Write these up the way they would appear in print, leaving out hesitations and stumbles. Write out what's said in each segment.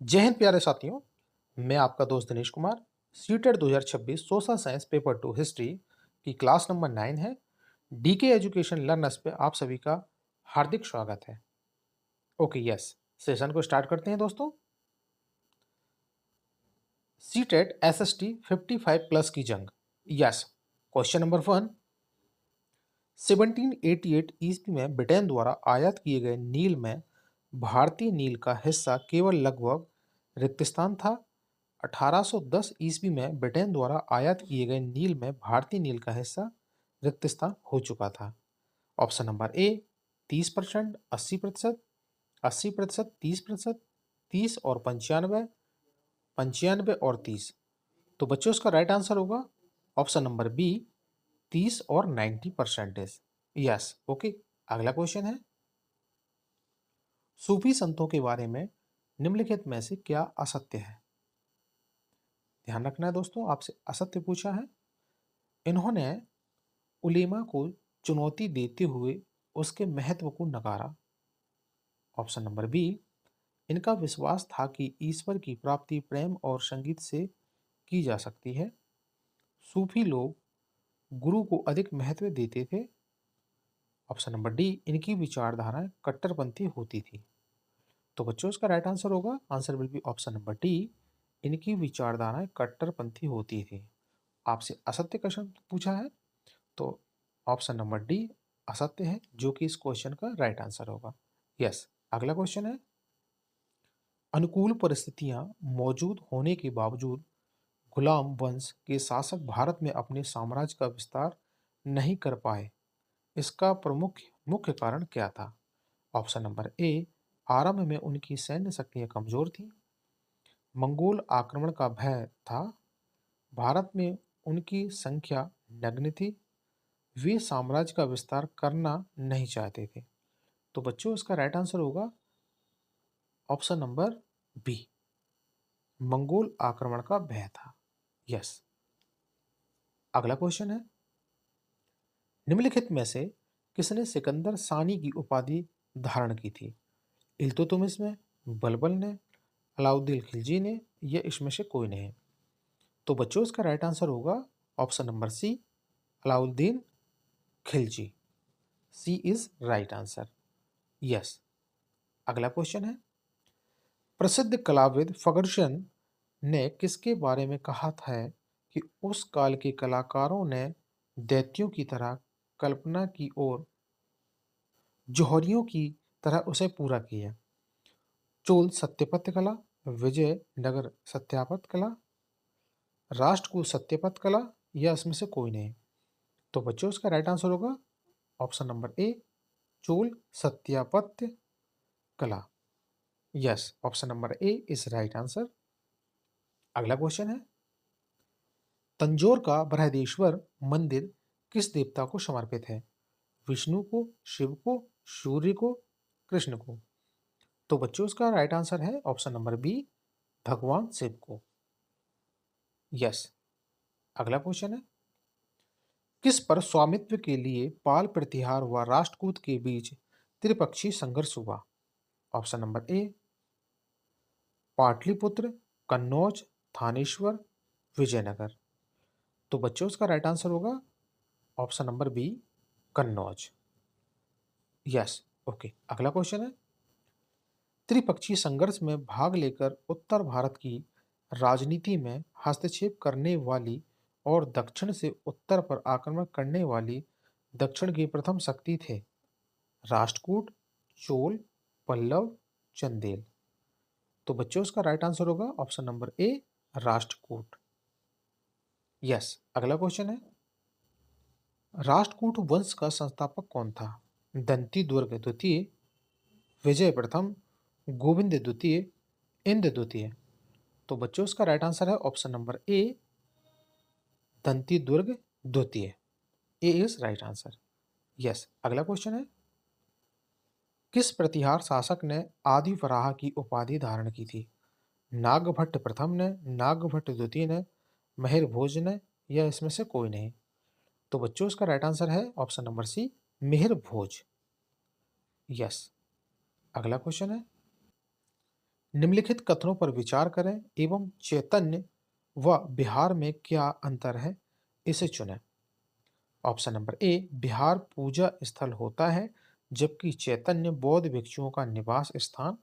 जय हिंद प्यारे साथियों। मैं आपका दोस्त Dinesh Kumar. CTET 2026 social science paper 2 history की क्लास नंबर 9 है। डीके एजुकेशन लर्नर्स पे आप सभी का हार्दिक स्वागत है। ओके यस, सेशन को स्टार्ट करते हैं दोस्तों। सीटेट एसएसटी 55 प्लस की जंग। Yes, question number 1। 1788 ईस्वी में ब्रिटेन द्वारा आयात किए गए नील में भारतीय नील का हिस्सा केवल लगभग रिक्तस्थान था। 1810 ईस्वी में ब्रिटेन द्वारा आयात किए गए नील में भारतीय नील का हिस्सा रिक्तस्थान हो चुका था। ऑप्शन नंबर ए 30%, 80%, 80%, 30%, 30 और 95, 95 और 30। तो बच्चों इसका राइट आंसर होगा ऑप्शन नंबर बी 30 और 90%। Yes okay. अगला क्वेश्चन है, सूफी संतों के बारे में निम्नलिखित में से क्या असत्य है। ध्यान रखना है दोस्तों, आपसे असत्य पूछा है। इन्होंने उलेमा को चुनौती देते हुए उसके महत्व को नकारा। ऑप्शन नंबर बी, इनका विश्वास था कि ईश्वर की प्राप्ति प्रेम और संगीत से की जा सकती है। सूफी लोग गुरु को अधिक महत्व देते थे। ऑप्शन नंबर डी, इनकी विचारधाराएं कट्टरपंथी होती थी। तो बच्चों इसका राइट आंसर होगा, answer will be option number D, इनकी विचारधाराएं कट्टरपंथी होती थी। आपसे असत्य क्वेश्चन पूछा है, तो ऑप्शन नंबर डी असत्य है, जो कि इस क्वेश्चन का राइट आंसर होगा। यस, अगला क्वेश्चन है, अनुकूल परिस्थितियां मौजूद होने के बावजूद गुलाम वंश के शासक भारत में अपने साम्राज्य का विस्तार नहीं कर पाए। इसका प्रमुख मुख्य कारण क्या था। ऑप्शन नंबर ए, आरंभ में उनकी सैन्य शक्तियां कमजोर थी। मंगोल आक्रमण का भय था। भारत में उनकी संख्या नगण्य थी। वे साम्राज्य का विस्तार करना नहीं चाहते थे। तो बच्चों इसका राइट आंसर होगा ऑप्शन नंबर बी, मंगोल आक्रमण का भय था। यस, अगला क्वेश्चन है, निम्नलिखित में से किसने सिकंदर सानी की उपाधि धारण की थी। इल्तुतमिश ने, बलबल ने, अलाउद्दीन खिलजी ने, या इसमें से कोई नहीं। तो बच्चों इसका राइट आंसर होगा option number C, Alauddin Khilji. C is right answer. Yes, अगला क्वेश्चन है, प्रसिद्ध कलाविद फर्गुसन ने किसके बारे में कहा था कि उस काल के कलाकारों ने दैत्यों की तरह कल्पना की और जौहरियों की तरह उसे पूरा किया। चोल सत्यापत्य कला, विजयनगर सत्यापत्य कला, राष्ट्रकूट सत्यापत्य कला, या इसमें से कोई नहीं। तो बच्चों इसका राइट आंसर होगा ऑप्शन नंबर ए, चोल सत्यापत्य कला। Yes, option number A is right answer. अगला क्वेश्चन है, तंजौर का बृहदेश्वर मंदिर किस देवता को समर्पित है। विष्णु को, शिव को, सूर्य को, कृष्ण को। तो बच्चों इसका राइट आंसर है ऑप्शन नंबर बी, भगवान शिव को। यस, अगला क्वेश्चन है, किस पर स्वामित्व के लिए पाल प्रतिहार व राष्ट्रकूट के बीच त्रिपक्षीय संघर्ष हुआ। Option number A, Pataliputra, Kannauj, Thaneshwar, Vijayanagar. तो बच्चों इसका राइट आंसर होगा option number B, Kannauj. Yes okay. अगला क्वेश्चन है, त्रिपक्षीय संघर्ष में भाग लेकर उत्तर भारत की राजनीति में हस्तक्षेप करने वाली और दक्षिण से उत्तर पर आक्रमण करने वाली दक्षिण की प्रथम शक्ति थे राष्ट्रकूट, चोल, पल्लव, चंदेल। तो बच्चों इसका राइट आंसर होगा ऑप्शन नंबर ए, राष्ट्रकूट। यस, अगला क्वेश्चन है, राष्ट्रकूट वंश का संस्थापक कौन था। दंती दुर्ग द्वितीय, विजय प्रथम, गोविंद द्वितीय, इंद्र द्वितीय। तो बच्चों इसका राइट आंसर है ऑप्शन नंबर ए, दंती दुर्ग द्वितीय। ए इज राइट आंसर। यस, अगला क्वेश्चन है, किस प्रतिहार शासक ने आदि वराह की उपाधि धारण की थी। नागभट्ट प्रथम ने, नागभट्ट द्वितीय ने, मेहर भोज ने, या इसमें से कोई नहीं। तो बच्चों इसका राइट आंसर है ऑप्शन नंबर सी, मेहर भोज। यस, अगला क्वेश्चन है, निम्नलिखित कथनों पर विचार करें एवं चैतन्य व विहार में क्या अंतर है, इसे चुनें। ऑप्शन नंबर ए, विहार पूजा स्थल होता है जबकि चैतन्य बौद्ध भिक्षुओं का निवास स्थान।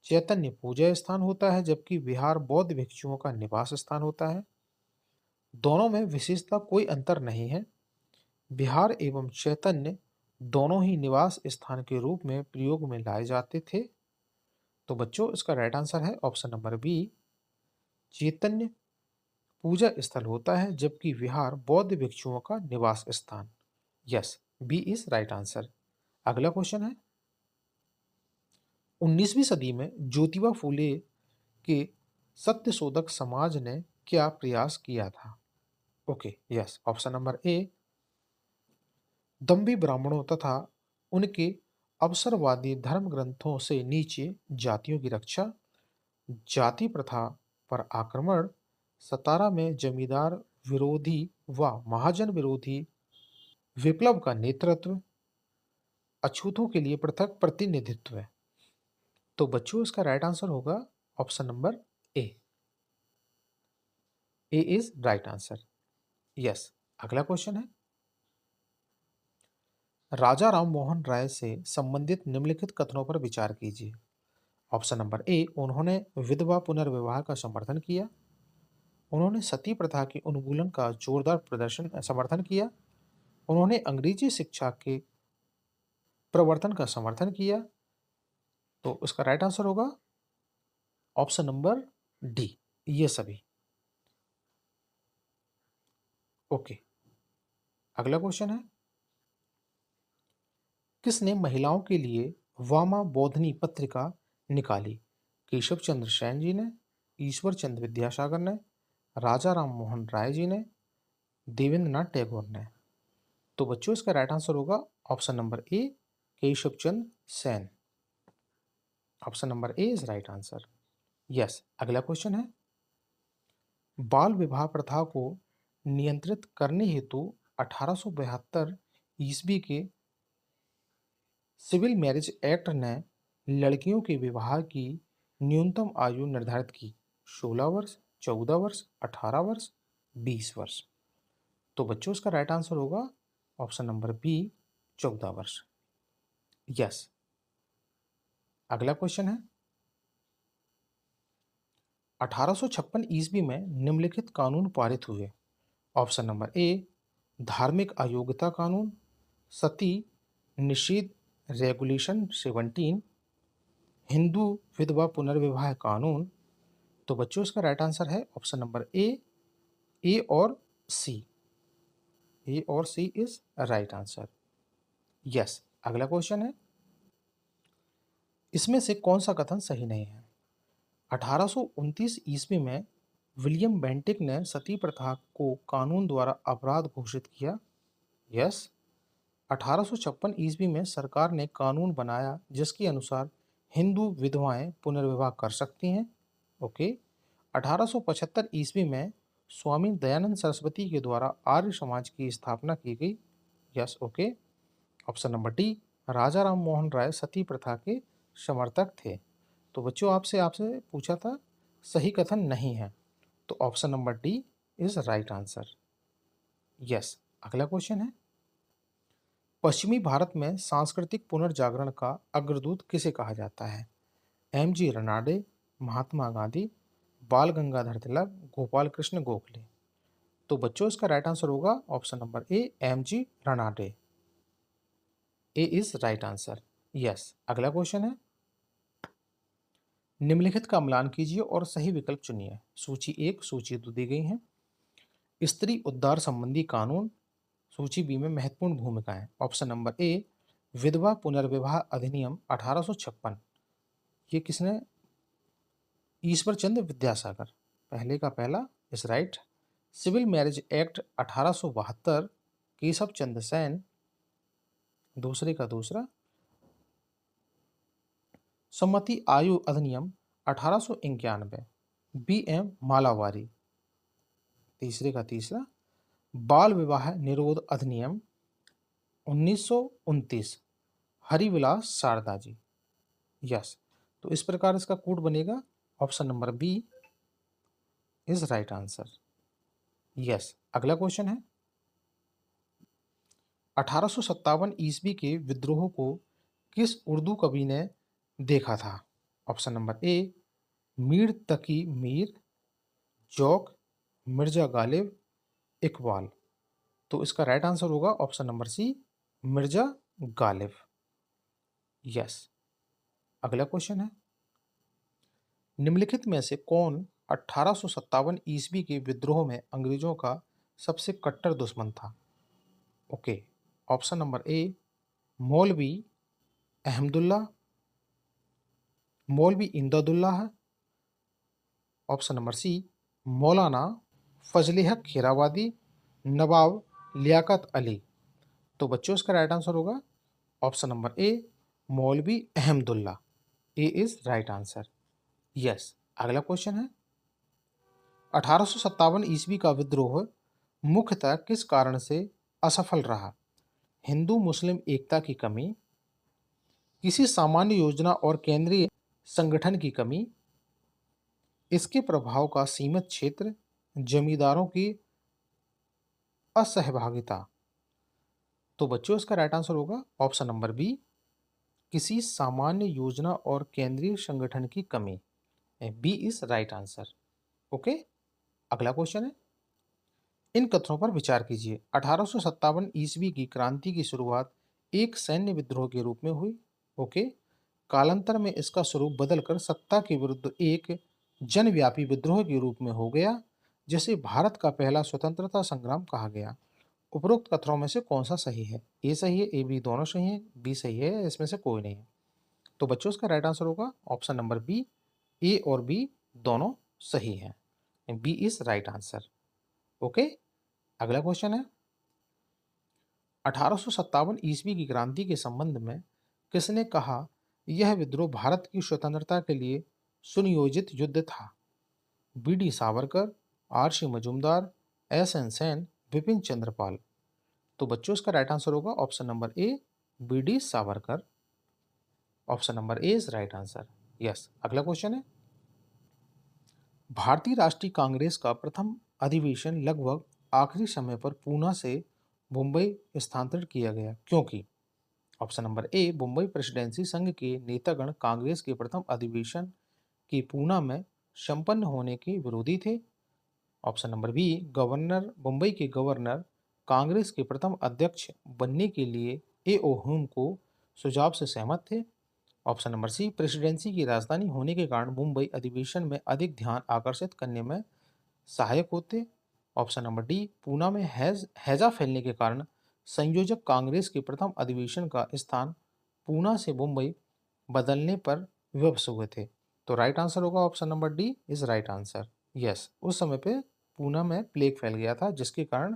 चैतन्य पूजा स्थान होता है जबकि विहार बौद्ध भिक्षुओं का निवास स्थान होता है। दोनों में विशेषता कोई अंतर नहीं है। विहार एवं चैतन्य दोनों ही निवास स्थान के रूप में प्रयोग में लाए जाते थे। तो बच्चों, इसका राइट आंसर है ऑप्शन नंबर बी, चैतन्य पूजा स्थल होता है जबकि विहार बौद्ध भिक्षुओं का निवास स्थान। Yes, B is right answer. अगला क्वेश्चन है, 19वीं सदी में ज्योतिबा फूले के सत्यशोधक समाज ने क्या प्रयास किया था? Okay, yes, option number A, दम्भी ब्राह्मणों तथा उनके अवसरवादी धर्म ग्रंथों से नीचे जातियों की रक्षा, जाति प्रथा पर आक्रमण, सतारा में जमींदार विरोधी व महाजन विरोधी विप्लव का नेतृत्व, अछूतों के लिए पृथक प्रतिनिधित्व। तो बच्चों, इसका राइट आंसर होगा option number A. A is right answer. Yes, अगला क्वेश्चन है, राजा राम मोहन राय से संबंधित निम्नलिखित कथनों पर विचार कीजिए। ऑप्शन नंबर ए, उन्होंने विधवा पुनर्विवाह का समर्थन किया। उन्होंने सती प्रथा के उन्मूलन का जोरदार समर्थन किया। उन्होंने अंग्रेजी शिक्षा के प्रवर्तन का समर्थन किया। तो इसका राइट आंसर होगा ऑप्शन नंबर डी, ये सभी। ओके, अगला क्वेश्चन है, किसने महिलाओं के लिए वामा बोधनी पत्रिका निकाली? केशव चंद्र सेन जी ने, ईश्वर चंद्र विद्यासागर ने, राजा राम मोहन राय जी ने, देवेंद्र नाथ टैगोर ने। तो बच्चों, इसका राइट आंसर होगा option number A, Keshav Chandra Sen. Option number A is right answer. Yes, अगला क्वेश्चन है, बाल विवाह प्रथा को नियंत्रित करने हेतु 1872 ईस्वी के सिविल मैरिज एक्ट ने लड़कियों के विवाह की न्यूनतम आयु निर्धारित की। 16 वर्ष, 14 वर्ष, 18 वर्ष, 20 वर्ष। तो बच्चों, इसका राइट आंसर होगा ऑप्शन नंबर बी, 14 वर्ष। यस, अगला क्वेश्चन है, 1856 ईस्वी में निम्नलिखित कानून पारित हुए। ऑप्शन नंबर ए, धार्मिक अयोग्यता कानून, सती निषेध रेगुलेशन 17, हिंदू विधवा पुनर्विवाह कानून। तो बच्चों, इसका राइट आंसर है ऑप्शन नंबर ए और सी। ए और सी इज राइट आंसर। यस, अगला क्वेश्चन है, इसमें से कौन सा कथन सही नहीं है? 1829 ईस्वी में विलियम बेंटिक ने सती प्रथा को कानून द्वारा अपराध घोषित किया। यस, 1856 ईस्वी में सरकार ने कानून बनाया जिसके अनुसार हिंदू विधवाएं पुनर्विवाह कर सकती हैं। ओके, 1875 ईस्वी में स्वामी दयानंद सरस्वती के द्वारा आर्य समाज की स्थापना की गई। Yes, okay, option number D, Raja Ram Mohan Roy सती प्रथा के समर्थक थे। तो बच्चों, आपसे आपसे पूछा था सही कथन नहीं है, तो option number D is right answer. Yes, अगला क्वेश्चन है, पश्चिमी भारत में सांस्कृतिक पुनर्जागरण का अग्रदूत किसे कहा जाता है? M G Ranade, Mahatma Gandhi, Bal Gangadhar Tilak, Gopal Krishna Gokhale. तो बच्चों, इसका राइट आंसर होगा option number A, M G Ranade. A is right answer. Yes, अगला क्वेश्चन है, निम्नलिखित का मिलान कीजिए और सही विकल्प चुनिए। सूची 1, सूची 2 दी गई है। स्त्री उद्धार संबंधी कानून, सूची बी में महत्वपूर्ण भूमिकाएं। ऑप्शन नंबर ए, विधवा पुनर्विवाह अधिनियम 1856, ये किसने? ईश्वर चंद्र विद्यासागर, पहले का पहला is right. Civil marriage act 1872, Keshab Chandra Sen, दूसरे का दूसरा। सम्मति आयु अधिनियम 1891, बी एम मालावारी, तीसरे का तीसरा। बाल विवाह निरोध अधिनियम 1929, हरिविलास शारदा जी। यस, तो तो इस प्रकार इसका कोड बनेगा। Option number B is right answer. Yes. अगला क्वेश्चन है, 1857 ईस्वी के विद्रोह को किस उर्दू कवि ने देखा था? Option number A Mir Taqi Mir, Zauq, Mirza Ghalib, Iqbal. तो इसका राइट आंसर होगा option number C Mirza Ghalib. Yes. अगला क्वेश्चन है, निम्नलिखित में से कौन 1857 ईस्वी के विद्रोह में अंग्रेजों का सबसे कट्टर दुश्मन था? ओके। ऑप्शन नंबर ए मौलवी अहमदुल्ला, मौलवी इमदादुल्ला है। ऑप्शन नंबर सी मौलाना फजल हक खैराबादी, नवाब लियाकत अली। तो बच्चों इसका राइट आंसर होगा ऑप्शन नंबर ए मौलवी अहमदुल्ला। ए इज राइट आंसर। यस। अगला क्वेश्चन है, 1857 ईस्वी का विद्रोह मुख्यतः किस कारण से असफल रहा? हिंदू मुस्लिम एकता की कमी, किसी सामान्य योजना और केंद्रीय संगठन की कमी, इसके प्रभाव का सीमित क्षेत्र, जमींदारों की असहभागिता। तो बच्चों इसका राइट आंसर होगा ऑप्शन नंबर बी किसी सामान्य योजना और केंद्रीय संगठन की कमी। B is right answer. Okay. अगला क्वेश्चन है, इन कथनों पर विचार कीजिए। 1857 ईस्वी की क्रांति की शुरुआत एक सैन्य विद्रोह के रूप में हुई। ओके। कालांतर में इसका स्वरूप बदलकर सत्ता के विरुद्ध एक जनव्यापी विद्रोह के रूप में हो गया, जिसे भारत का पहला स्वतंत्रता संग्राम कहा गया। उपरोक्त कथनों में से कौन सा सही है? ए सही है, ए बी दोनों सही है, बी सही है, इसमें से कोई नहीं है। तो बच्चों इसका राइट आंसर होगा ऑप्शन नंबर बी, ए और बी दोनों सही है। B is right answer. Okay. अगला क्वेश्चन है, 1857 ईस्वी की क्रांति के संबंध में किसने कहा यह विद्रोह भारत की स्वतंत्रता के लिए सुनियोजित युद्ध था? B D Savarkar, R C Majumdar, S N Sen, Vipin Chandrapal. तो बच्चों इसका राइट आंसर होगा option number A B D Savarkar. Option number A is right answer. Yes. अगला क्वेश्चन है, भारतीय राष्ट्रीय कांग्रेस का प्रथम अधिवेशन लगभग आखिरी समय पर पूना से मुंबई स्थानांतरित किया गया क्योंकि? ऑप्शन नंबर ए मुंबई प्रेसिडेंसी संघ के नेतागण कांग्रेस के प्रथम अधिवेशन की पूना में संपन्न होने के विरोधी थे। Option number B governor Mumbai के गवर्नर कांग्रेस के प्रथम अध्यक्ष बनने के लिए ए ओ ह्यूम को सुझाव से सहमत थे। ऑप्शन नंबर सी प्रेसिडेंसी की राजधानी होने के कारण मुंबई अधिवेशन में अधिक ध्यान आकर्षित करने में सहायक होते। ऑप्शन नंबर डी पूना में हैजा फैलने के कारण संयोजक कांग्रेस के प्रथम अधिवेशन का स्थान पूना से मुंबई बदलने पर विवश हुए थे। तो राइट आंसर होगा option number D is right answer. Yes. उस समय पे पूना में प्लेग फैल गया था, जिसके कारण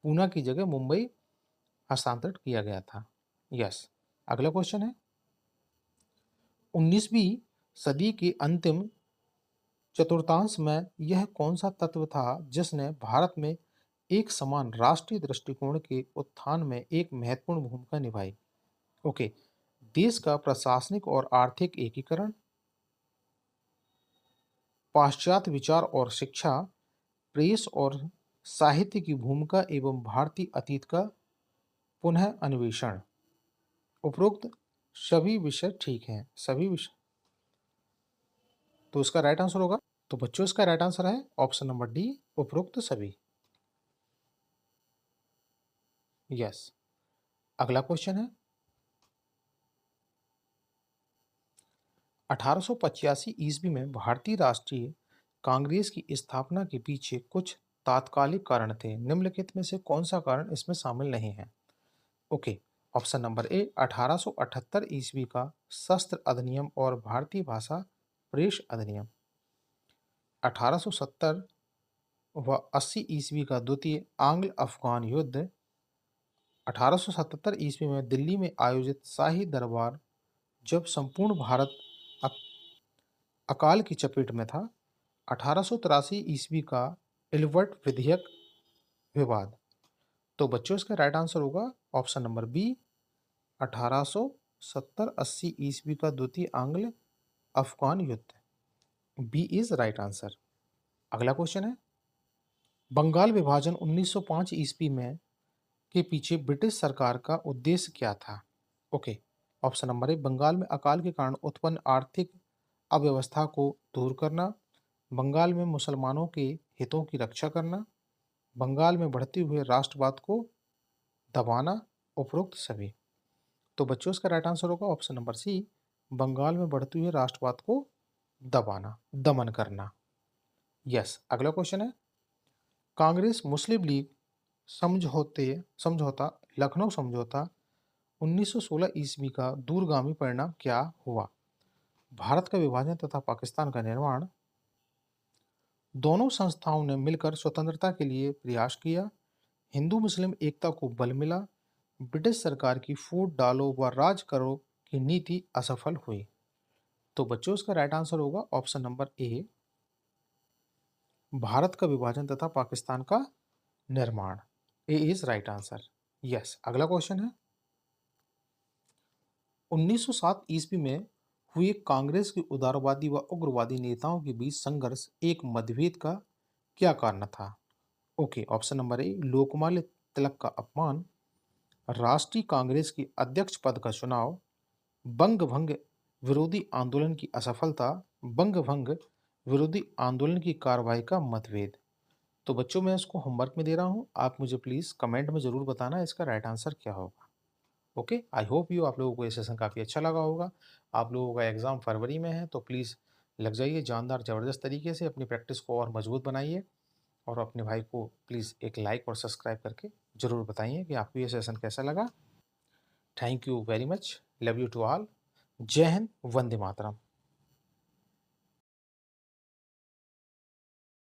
पूना की जगह मुंबई हस्तांतरित किया गया था। यस। अगला क्वेश्चन है, 19वीं सदी के अंतिम चतुर्थांश में यह कौन सा तत्व था जिसने भारत में एक समान राष्ट्रीय दृष्टिकोण के उत्थान में एक महत्वपूर्ण भूमिका निभाई? ओके। देश का प्रशासनिक और आर्थिक एकीकरण, पाश्चात्य विचार और शिक्षा, प्रेस और साहित्य की भूमिका एवं भारतीय अतीत का पुनः अन्वेषण। उपरोक्त सभी विषय ठीक हैं, सभी विषय। तो इसका राइट आंसर होगा, तो बच्चों इसका राइट आंसर है ऑप्शन नंबर डी उपरोक्त सभी। यस। अगला क्वेश्चन है, 1885 ईस्वी में भारतीय राष्ट्रीय कांग्रेस की स्थापना के पीछे कुछ तात्कालिक कारण थे। निम्नलिखित में से कौन सा कारण इसमें शामिल नहीं है? ओके। ऑप्शन नंबर ए 1878 ईस्वी का शस्त्र अधिनियम और भारतीय भाषा प्रेस अधिनियम, 1870 व 80 ईस्वी का द्वितीय आंग्ल अफगान युद्ध, 1877 ईस्वी में दिल्ली में आयोजित शाही दरबार जब संपूर्ण भारत अकाल की चपेट में था, 1883 ईस्वी का इलवर्ट विधेयक विवाद। तो बच्चों इसका राइट आंसर होगा ऑप्शन नंबर बी 1870-80 ईस्वी का द्वितीय आंग्ल अफगान युद्ध। B is right answer. अगला क्वेश्चन है, बंगाल विभाजन 1905 ईस्वी में के पीछे ब्रिटिश सरकार का उद्देश्य क्या था? Okay, option number A, Bengal में अकाल के कारण उत्पन्न आर्थिक अव्यवस्था को दूर करना, बंगाल में मुसलमानों के हितों की रक्षा करना, बंगाल में बढ़ते हुए राष्ट्रवाद को दबाना, उपरोक्त सभी। तो बच्चों इसका राइट आंसर होगा ऑप्शन नंबर सी, बंगाल में बढ़ते हुए राष्ट्रवाद को दबाना, दमन करना। यस। अगला क्वेश्चन है, कांग्रेस मुस्लिम लीग समझौता लखनऊ समझौता 1916 ईस्वी का दूरगामी परिणाम क्या हुआ? भारत का विभाजन तथा पाकिस्तान का निर्माण, दोनों संस्थाओं ने मिलकर स्वतंत्रता के लिए प्रयास किया, हिंदू मुस्लिम एकता को बल मिला, ब्रिटिश सरकार की फूट डालो व राज करो की नीति असफल हुई। तो बच्चों इसका राइट आंसर होगा ऑप्शन नंबर ए, भारत का विभाजन तथा पाकिस्तान का निर्माण। ए इज राइट आंसर। यस। अगला क्वेश्चन है, 1907 ईस्वी में हुए कांग्रेस के उदारवादी व उग्रवादी नेताओं के बीच संघर्ष एक मतभेद का क्या कारण था? Okay, option number A, Lokmanya Tilak का अपमान, राष्ट्रीय कांग्रेस की अध्यक्ष पद का चुनाव, बंग भंग विरोधी आंदोलन की असफलता, बंग भंग विरोधी आंदोलन की कार्रवाई का मतभेद। तो बच्चों मैं इसको होमवर्क में दे रहा हूँ, आप मुझे प्लीज़ कमेंट में ज़रूर बताना इसका राइट आंसर क्या होगा। ओके, आई होप यू आप लोगों को ये सेशन काफ़ी अच्छा लगा होगा। आप लोगों का एग्ज़ाम फरवरी में है तो प्लीज़ लग जाइए जानदार ज़बरदस्त तरीके से, अपनी प्रैक्टिस को और मजबूत बनाइए और अपने भाई को प्लीज़ एक लाइक और सब्सक्राइब करके ज़रूर बताइए कि आपको ये सेशन कैसा लगा। Thank you very much, love you to all. जय हिंद, वंदे मातरम।